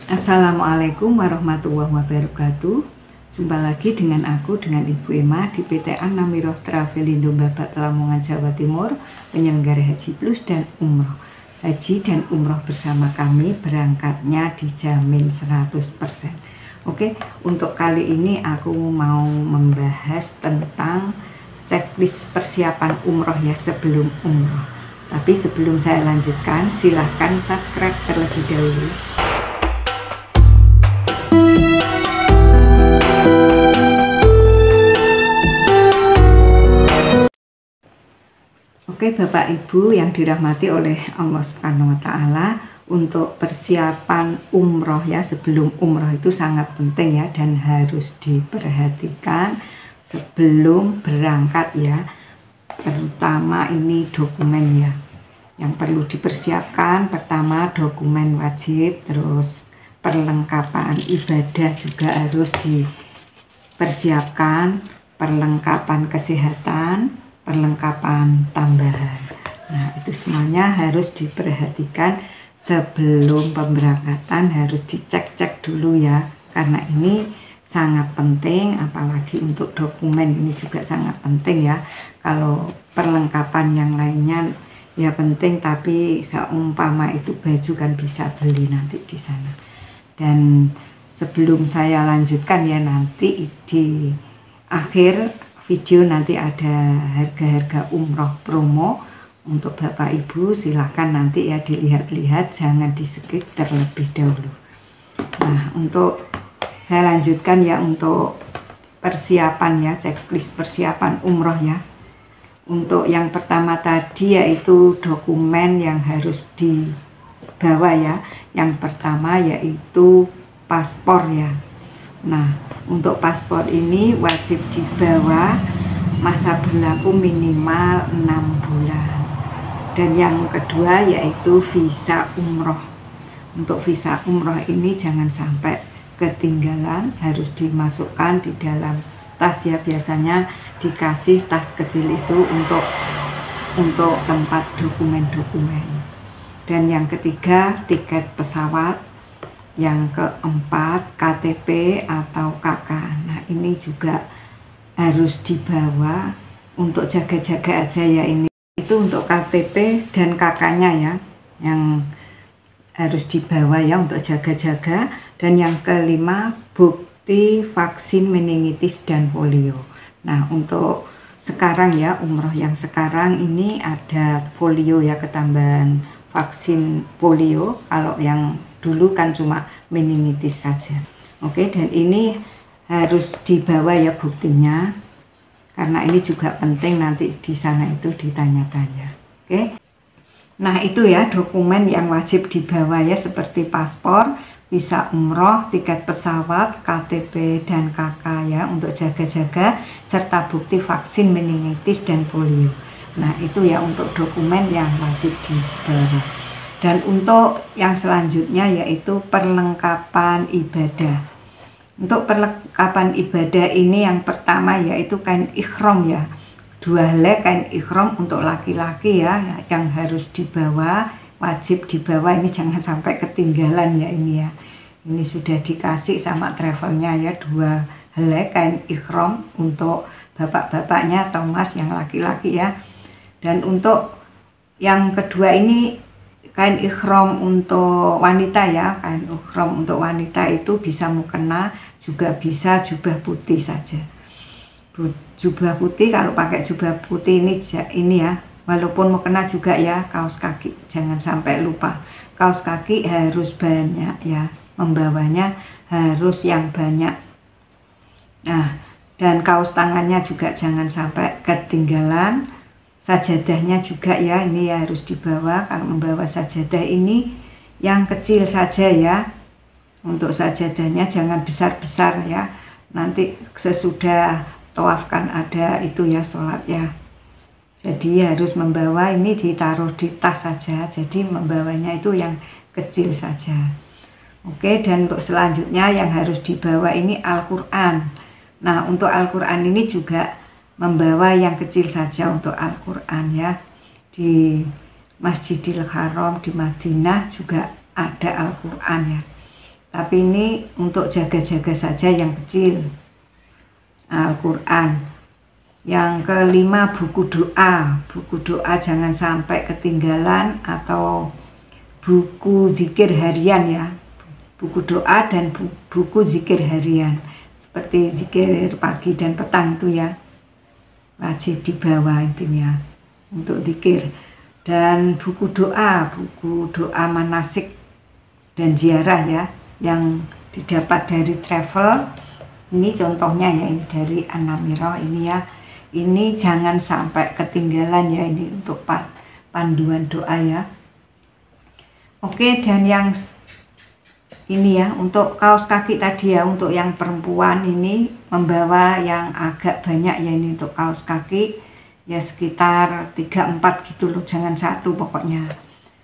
Assalamualaikum warahmatullahi wabarakatuh. Jumpa lagi dengan Ibu Emma di PT An-Namiroh Travelindo Babat Lamongan Jawa Timur, penyelenggara Haji Plus dan Umroh. Haji dan Umroh bersama kami berangkatnya dijamin 100%. Oke, untuk kali ini aku mau membahas tentang checklist persiapan umroh ya sebelum umroh. Tapi sebelum saya lanjutkan, silahkan subscribe terlebih dahulu. Oke Bapak Ibu yang dirahmati oleh Allah Subhanahu wa Ta'ala, untuk persiapan umroh ya sebelum umroh itu sangat penting ya, dan harus diperhatikan sebelum berangkat ya, terutama ini dokumen ya yang perlu dipersiapkan. Pertama dokumen wajib, terus perlengkapan ibadah juga harus dipersiapkan, perlengkapan kesehatan, perlengkapan tambahan. Nah, itu semuanya harus diperhatikan sebelum pemberangkatan, harus dicek-cek dulu ya, karena ini sangat penting, apalagi untuk dokumen ini juga sangat penting ya. Kalau perlengkapan yang lainnya ya penting, tapi seumpama itu baju kan bisa beli nanti di sana. Dan sebelum saya lanjutkan ya, nanti di akhir video nanti ada harga-harga umroh promo untuk Bapak Ibu, silahkan nanti ya dilihat-lihat, jangan di skip terlebih dahulu. Nah, untuk saya lanjutkan ya untuk persiapan ya, checklist persiapan umroh ya. Untuk yang pertama tadi yaitu dokumen yang harus dibawa ya. Yang pertama yaitu paspor ya. Nah, untuk paspor ini wajib dibawa, masa berlaku minimal 6 bulan. Dan yang kedua yaitu visa umroh. Untuk visa umroh ini jangan sampai ketinggalan, harus dimasukkan di dalam tas ya. Biasanya dikasih tas kecil itu untuk tempat dokumen-dokumen. Dan yang ketiga tiket pesawat. Yang keempat KTP atau KK. Nah, ini juga harus dibawa untuk jaga-jaga aja ya. Ini itu untuk KTP dan KK-nya ya, yang harus dibawa ya untuk jaga-jaga. Dan yang kelima bukti vaksin meningitis dan polio. Nah, untuk sekarang ya, umroh yang sekarang ini ada polio ya, ketambahan vaksin polio. Kalau yang dulu kan cuma meningitis saja. Oke, dan ini harus dibawa ya buktinya, karena ini juga penting nanti di sana itu ditanya-tanya. Oke, nah itu ya dokumen yang wajib dibawa ya, seperti paspor, visa umroh, tiket pesawat, KTP dan KK ya untuk jaga-jaga, serta bukti vaksin meningitis dan polio. Nah, itu ya untuk dokumen yang wajib dibawa. Dan untuk yang selanjutnya yaitu perlengkapan ibadah. Untuk perlengkapan ibadah ini yang pertama yaitu kain ikhram ya. 2 helai kain ikhram untuk laki-laki ya, yang harus dibawa, wajib dibawa. Ini jangan sampai ketinggalan ya ini ya. Ini sudah dikasih sama travelnya ya, 2 helai kain ikhram untuk bapak-bapaknya atau mas yang laki-laki ya. Dan untuk yang kedua ini kain ikhram untuk wanita ya. Kain ikhram untuk wanita itu bisa mukena, juga bisa jubah putih saja. Jubah putih, kalau pakai jubah putih ini ya, walaupun mukena juga ya, kaos kaki jangan sampai lupa. Kaos kaki harus banyak ya, membawanya harus yang banyak. Nah, dan kaos tangannya juga jangan sampai ketinggalan. Sajadahnya juga ya, ini ya harus dibawa. Kalau membawa sajadah ini yang kecil saja ya. Untuk sajadahnya jangan besar-besar ya. Nanti sesudah tawaf kan ada itu ya, sholat ya. Jadi harus membawa, ini ditaruh di tas saja. Jadi membawanya itu yang kecil saja. Oke, dan untuk selanjutnya yang harus dibawa ini Al-Quran. Nah, untuk Al-Quran ini juga membawa yang kecil saja untuk Al-Quran ya. Di Masjidil Haram di Madinah juga ada Al-Quran ya. tapi ini untuk jaga-jaga saja yang kecil. Al-Quran. Yang kelima, buku doa. Buku doa jangan sampai ketinggalan, atau buku zikir harian ya. Buku doa dan buku zikir harian. Seperti zikir pagi dan petang itu ya. Wajib dibawa intinya untuk zikir. Dan buku doa manasik dan ziarah ya, yang didapat dari travel. Ini contohnya ya, ini dari An-Namirah ini ya. Ini jangan sampai ketinggalan ya, ini untuk panduan doa ya. Oke, dan yang ini ya, untuk kaos kaki tadi ya, untuk yang perempuan ini membawa yang agak banyak ya, ini untuk kaos kaki ya sekitar 3-4 gitu loh, jangan satu pokoknya.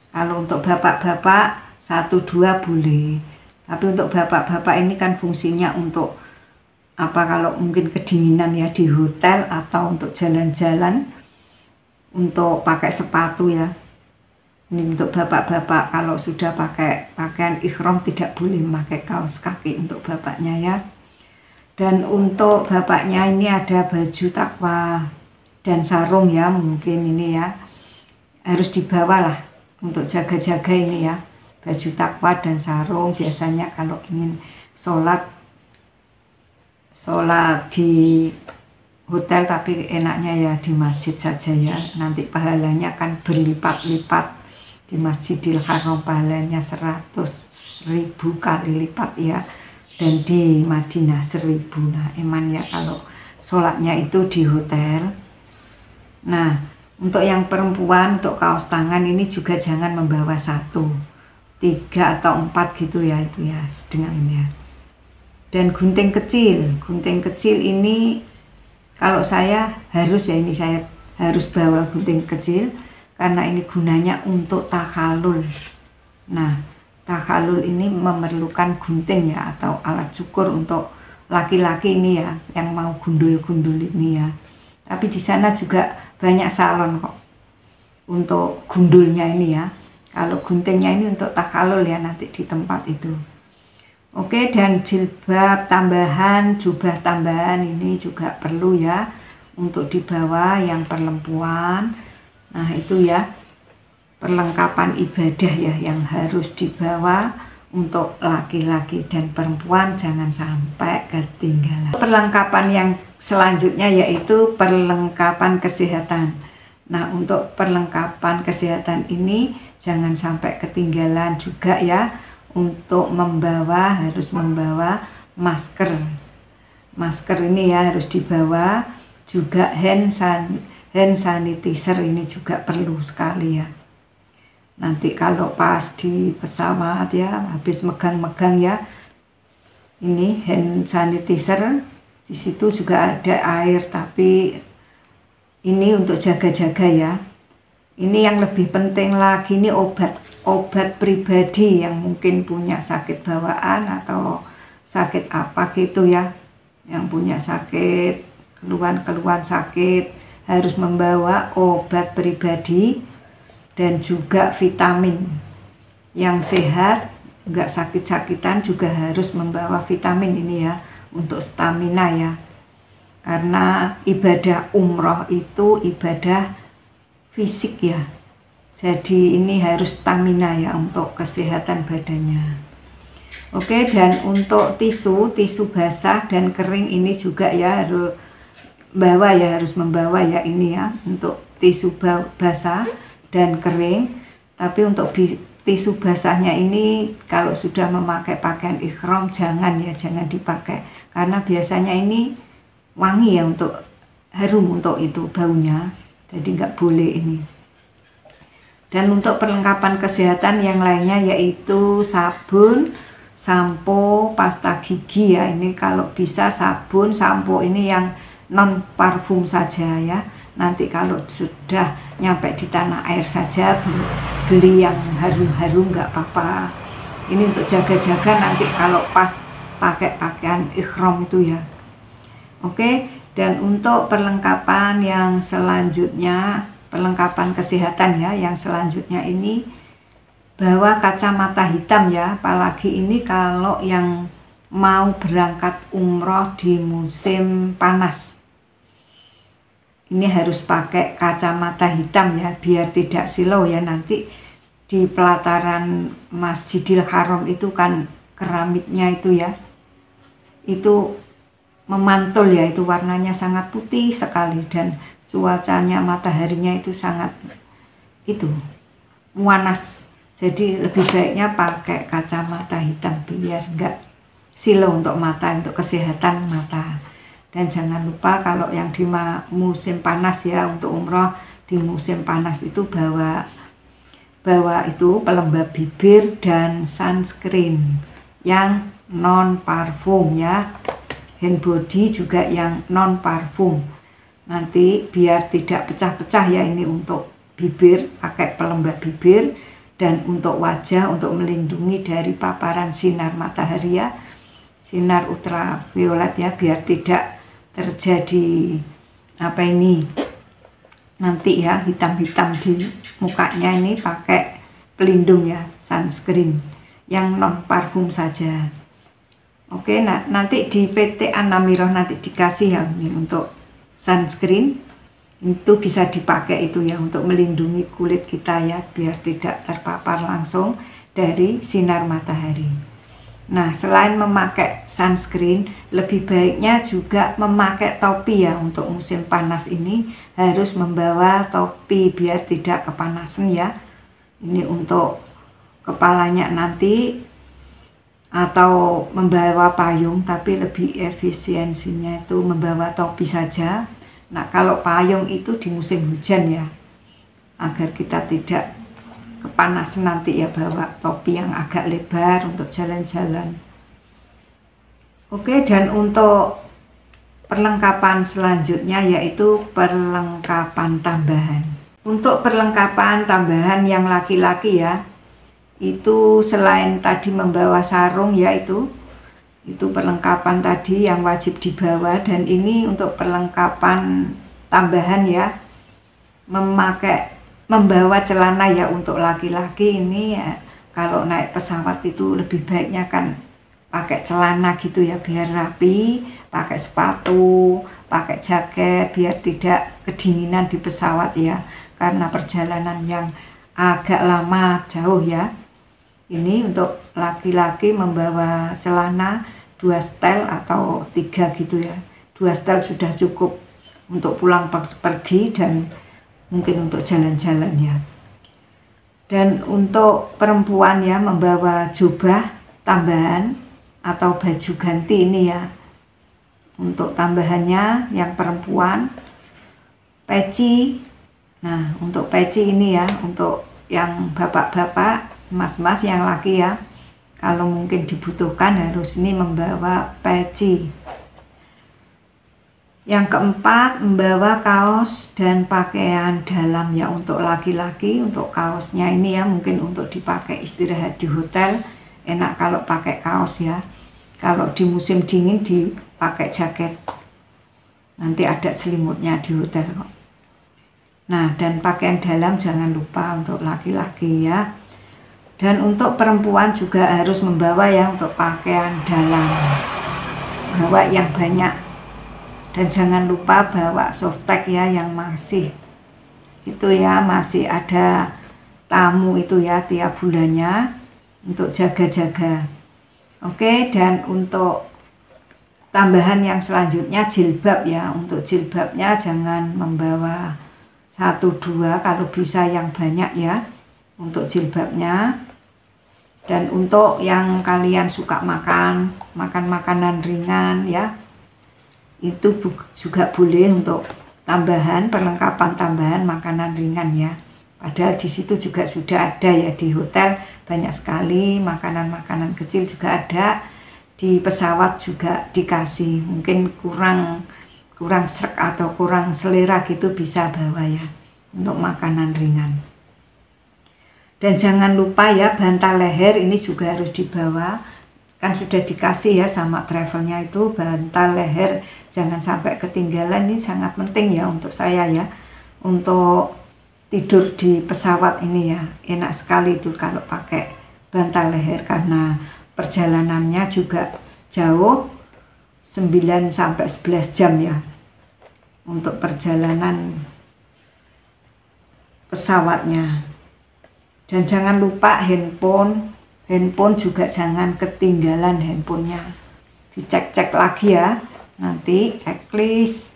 Kalau untuk bapak-bapak 1-2 boleh, tapi untuk bapak-bapak ini kan fungsinya untuk apa, kalau mungkin kedinginan ya di hotel, atau untuk jalan-jalan, untuk pakai sepatu ya. Ini untuk bapak-bapak, kalau sudah pakai pakaian ihram tidak boleh memakai kaos kaki untuk bapaknya ya. Dan untuk bapaknya ini ada baju takwa dan sarung ya, mungkin ini ya harus dibawa lah untuk jaga-jaga ini ya. Baju takwa dan sarung biasanya kalau ingin sholat di hotel, tapi enaknya ya di masjid saja ya, nanti pahalanya akan berlipat-lipat. Di Masjidil Haram pahalanya 100.000 kali lipat ya, dan di Madinah 1.000. Nah eman ya kalau sholatnya itu di hotel. Nah untuk yang perempuan, untuk kaos tangan ini juga jangan membawa 1, 3 atau 4 gitu ya, itu ya sedang ini ya. Dan gunting kecil ini kalau saya harus ya, ini saya harus bawa gunting kecil karena ini gunanya untuk takhalul. Nah takhalul ini memerlukan gunting ya, atau alat cukur untuk laki-laki ini ya, yang mau gundul-gundul ini ya. Tapi di sana juga banyak salon kok untuk gundulnya ini ya. Kalau guntingnya ini untuk takhalul ya, nanti di tempat itu. Oke, dan jilbab tambahan, jubah tambahan ini juga perlu ya untuk dibawa yang perempuan. Nah itu ya perlengkapan ibadah ya yang harus dibawa untuk laki-laki dan perempuan, jangan sampai ketinggalan. Perlengkapan yang selanjutnya yaitu perlengkapan kesehatan. Nah untuk perlengkapan kesehatan ini jangan sampai ketinggalan juga ya. Untuk harus membawa masker ini ya harus dibawa, juga hand sanitizer ini juga perlu sekali ya. Nanti kalau pas di pesawat ya, habis megang-megang ya, ini hand sanitizer, di situ juga ada air, tapi ini untuk jaga-jaga ya. Ini yang lebih penting lagi, ini obat pribadi yang mungkin punya sakit bawaan atau sakit apa gitu ya, yang punya sakit, keluhan sakit, harus membawa obat pribadi dan juga vitamin. Yang sehat, nggak sakit-sakitan juga harus membawa vitamin ini ya, untuk stamina ya. Karena ibadah umroh itu ibadah fisik ya, jadi ini harus stamina ya untuk kesehatan badannya. Oke, dan untuk tisu basah dan kering ini juga ya harus membawa ya ini ya, untuk tisu basah dan kering. Tapi untuk tisu basahnya ini kalau sudah memakai pakaian ihram jangan dipakai, karena biasanya ini wangi ya, untuk harum untuk itu baunya. Jadi nggak boleh ini. Dan untuk perlengkapan kesehatan yang lainnya yaitu sabun, sampo, pasta gigi ya. Ini kalau bisa sabun, sampo ini yang non parfum saja ya. Nanti kalau sudah nyampe di tanah air saja beli yang harum-harum nggak apa-apa. Ini untuk jaga-jaga nanti kalau pas pakai pakaian ihram itu ya. Oke. Dan untuk perlengkapan yang selanjutnya, perlengkapan kesehatan ya, yang selanjutnya ini bawa kacamata hitam ya, apalagi ini kalau yang mau berangkat umroh di musim panas. Ini harus pakai kacamata hitam ya, biar tidak silau ya. Nanti di pelataran Masjidil Haram itu kan keramiknya itu ya, itu memantul ya, itu warnanya sangat putih sekali, dan cuacanya mataharinya itu sangat itu muanas. Jadi lebih baiknya pakai kacamata hitam biar enggak silau untuk mata, untuk kesehatan mata. Dan jangan lupa kalau yang di musim panas ya, untuk umroh di musim panas itu bawa itu pelembab bibir dan sunscreen yang non parfum ya, hand body juga yang non parfum. Nanti biar tidak pecah-pecah ya, ini untuk bibir pakai pelembab bibir, dan untuk wajah untuk melindungi dari paparan sinar matahari ya, sinar ultraviolet ya, biar tidak terjadi apa ini nanti ya hitam-hitam di mukanya. Ini pakai pelindung ya, sunscreen yang non parfum saja. Oke, nah nanti di PT An-Namiroh nanti dikasih ya ini untuk sunscreen, itu bisa dipakai itu ya untuk melindungi kulit kita ya, biar tidak terpapar langsung dari sinar matahari. Nah, selain memakai sunscreen, lebih baiknya juga memakai topi ya. Untuk musim panas ini harus membawa topi biar tidak kepanasan ya. Ini untuk kepalanya nanti, atau membawa payung, tapi lebih efisiensinya itu membawa topi saja. Nah, kalau payung itu di musim hujan ya, agar kita tidak kepanasan nanti ya, bawa topi yang agak lebar untuk jalan-jalan. Oke, dan untuk perlengkapan selanjutnya yaitu perlengkapan tambahan. Untuk perlengkapan tambahan yang laki-laki ya, itu selain tadi membawa sarung ya, itu perlengkapan tadi yang wajib dibawa. Dan ini untuk perlengkapan tambahan ya, membawa celana ya. Untuk laki-laki ini ya, kalau naik pesawat itu lebih baiknya kan pakai celana gitu ya, biar rapi, pakai sepatu, pakai jaket, biar tidak kedinginan di pesawat ya, karena perjalanan yang agak lama jauh ya. Ini untuk laki-laki membawa celana 2 setel atau 3 gitu ya. 2 setel sudah cukup untuk pulang pergi dan mungkin untuk jalan-jalan ya. Dan untuk perempuan ya, membawa jubah tambahan atau baju ganti ini ya. Untuk tambahannya yang perempuan, peci. Nah, untuk peci ini ya, untuk yang bapak-bapak, mas-mas, yang laki ya, kalau mungkin dibutuhkan harus ini membawa peci. Yang keempat, membawa kaos dan pakaian dalam ya. Untuk laki-laki, untuk kaosnya ini ya, mungkin untuk dipakai istirahat di hotel, enak kalau pakai kaos ya. Kalau di musim dingin dipakai jaket, nanti ada selimutnya di hotel kok. Nah, dan pakaian dalam jangan lupa untuk laki-laki ya. Dan untuk perempuan juga harus membawa ya, untuk pakaian dalam, bawa yang banyak. Dan jangan lupa bawa softtek ya, yang masih itu ya, masih ada tamu itu ya tiap bulannya, untuk jaga-jaga. Oke, dan untuk tambahan yang selanjutnya jilbab ya. Untuk jilbabnya jangan membawa 1-2, kalau bisa yang banyak ya untuk jilbabnya. Dan untuk yang kalian suka makan makanan ringan ya, itu juga boleh untuk tambahan, perlengkapan tambahan makanan ringan ya. Padahal di situ juga sudah ada ya, di hotel banyak sekali makanan-makanan kecil juga ada, di pesawat juga dikasih. Mungkin kurang srek atau kurang selera gitu, bisa bawa ya untuk makanan ringan. Dan jangan lupa ya, bantal leher ini juga harus dibawa. Kan sudah dikasih ya sama travelnya itu bantal leher, jangan sampai ketinggalan. Ini sangat penting ya untuk saya ya, untuk tidur di pesawat ini ya, enak sekali itu kalau pakai bantal leher, karena perjalanannya juga jauh, 9 sampai 11 jam ya untuk perjalanan pesawatnya. Dan jangan lupa handphone juga jangan ketinggalan, handphonenya dicek-cek lagi ya, nanti checklist,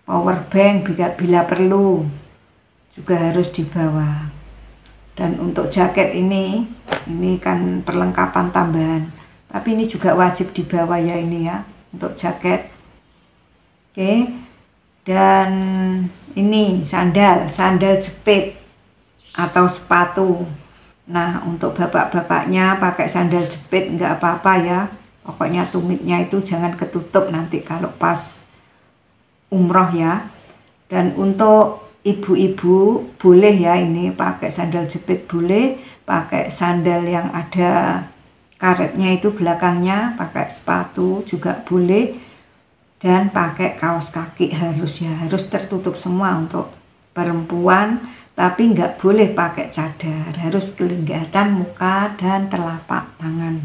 power bank bila perlu juga harus dibawa. Dan untuk jaket ini kan perlengkapan tambahan, tapi ini juga wajib dibawa ya, ini ya untuk jaket. Oke, dan ini sandal jepit atau sepatu. Nah, untuk bapak-bapaknya pakai sandal jepit nggak apa-apa ya, pokoknya tumitnya itu jangan ketutup nanti kalau pas umroh ya. Dan untuk ibu-ibu boleh ya ini pakai sandal jepit, boleh pakai sandal yang ada karetnya itu belakangnya, pakai sepatu juga boleh, dan pakai kaos kaki harus ya, harus tertutup semua untuk perempuan. Tapi nggak boleh pakai cadar, harus kelihatan muka dan telapak tangan.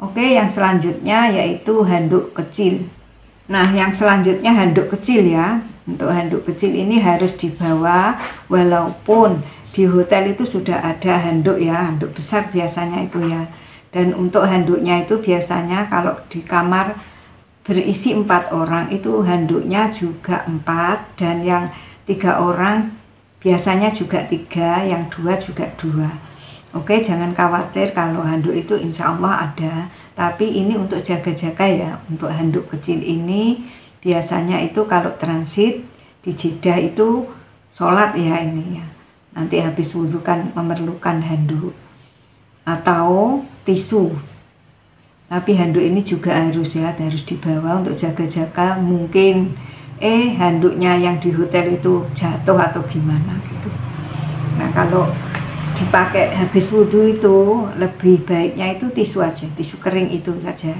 Oke, yang selanjutnya yaitu handuk kecil. Nah, yang selanjutnya handuk kecil ya. Untuk handuk kecil ini harus dibawa, walaupun di hotel itu sudah ada handuk ya, handuk besar biasanya itu ya. Dan untuk handuknya itu biasanya kalau di kamar berisi 4 orang itu handuknya juga 4, dan yang 3 orang biasanya juga 3, yang 2 juga 2. Oke, jangan khawatir kalau handuk itu insya Allah ada, tapi ini untuk jaga-jaga ya. Untuk handuk kecil ini biasanya itu kalau transit di Jeddah itu sholat ya ini ya, nanti habis wudhu kan memerlukan handuk atau tisu, tapi handuk ini juga harus dibawa untuk jaga-jaga, mungkin handuknya yang di hotel itu jatuh atau gimana gitu. Nah, kalau dipakai habis wudhu itu lebih baiknya itu tisu aja, tisu kering itu saja.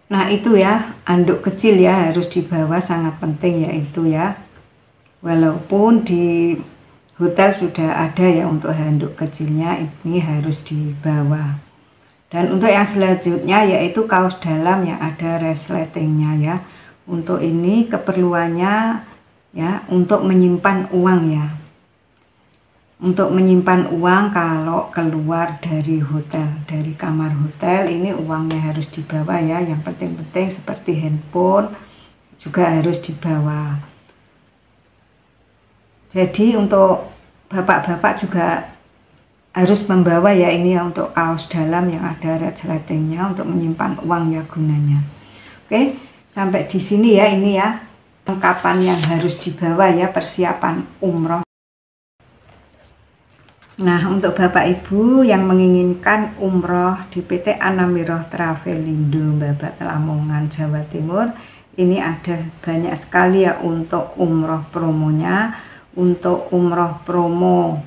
Nah itu ya, handuk kecil ya harus dibawa, sangat penting ya itu ya. Walaupun di hotel sudah ada ya untuk handuk kecilnya, ini harus dibawa. Dan untuk yang selanjutnya yaitu kaos dalam yang ada resletingnya ya. Untuk ini keperluannya ya untuk menyimpan uang ya. Untuk menyimpan uang kalau keluar dari hotel, dari kamar hotel, ini uangnya harus dibawa ya. Yang penting-penting seperti handphone juga harus dibawa. Jadi untuk bapak-bapak juga harus membawa ya ini ya, untuk kaos dalam yang ada resletingnya untuk menyimpan uang ya gunanya. Oke. Sampai di sini ya, ini ya perlengkapan yang harus dibawa ya, persiapan umroh. Nah, untuk Bapak Ibu yang menginginkan umroh di PT Anamiroh Travelindo Babat Lamongan Jawa Timur, ini ada banyak sekali ya untuk umroh promonya. Untuk umroh promo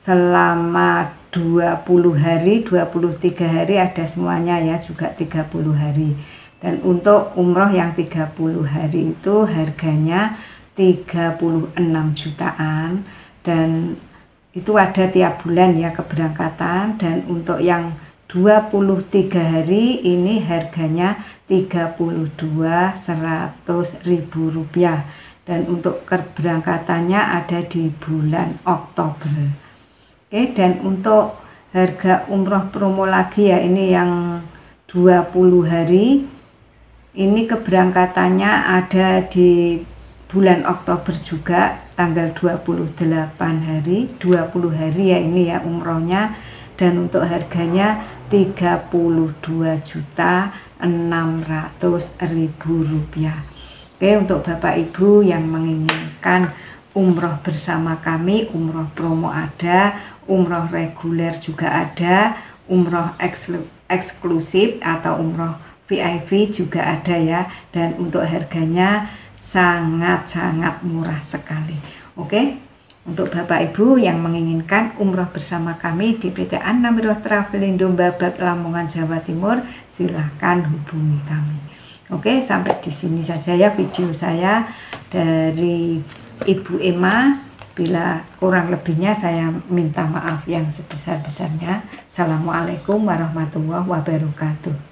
selama 20 hari, 23 hari ada semuanya ya, juga 30 hari. Dan untuk umroh yang 30 hari itu harganya 36 jutaan, dan itu ada tiap bulan ya keberangkatan. Dan untuk yang 23 hari ini harganya 32.100.000 rupiah, dan untuk keberangkatannya ada di bulan Oktober. Oke, dan untuk harga umroh promo lagi ya, ini yang 20 hari ini keberangkatannya ada di bulan Oktober juga, tanggal 28 hari, 20 hari ya ini ya umrohnya, dan untuk harganya 32.600.000 rupiah. Oke, untuk Bapak Ibu yang menginginkan umroh bersama kami, umroh promo ada, umroh reguler juga ada, umroh eksklusif atau umroh VIP juga ada ya, dan untuk harganya sangat-sangat murah sekali. Oke, untuk Bapak Ibu yang menginginkan umroh bersama kami di PT Anamiroh Travelindo Babat Lamongan Jawa Timur, silahkan hubungi kami. Oke, sampai di sini saja ya video saya dari Ibu Emma. Bila kurang lebihnya saya minta maaf yang sebesar-besarnya. Assalamualaikum warahmatullahi wabarakatuh.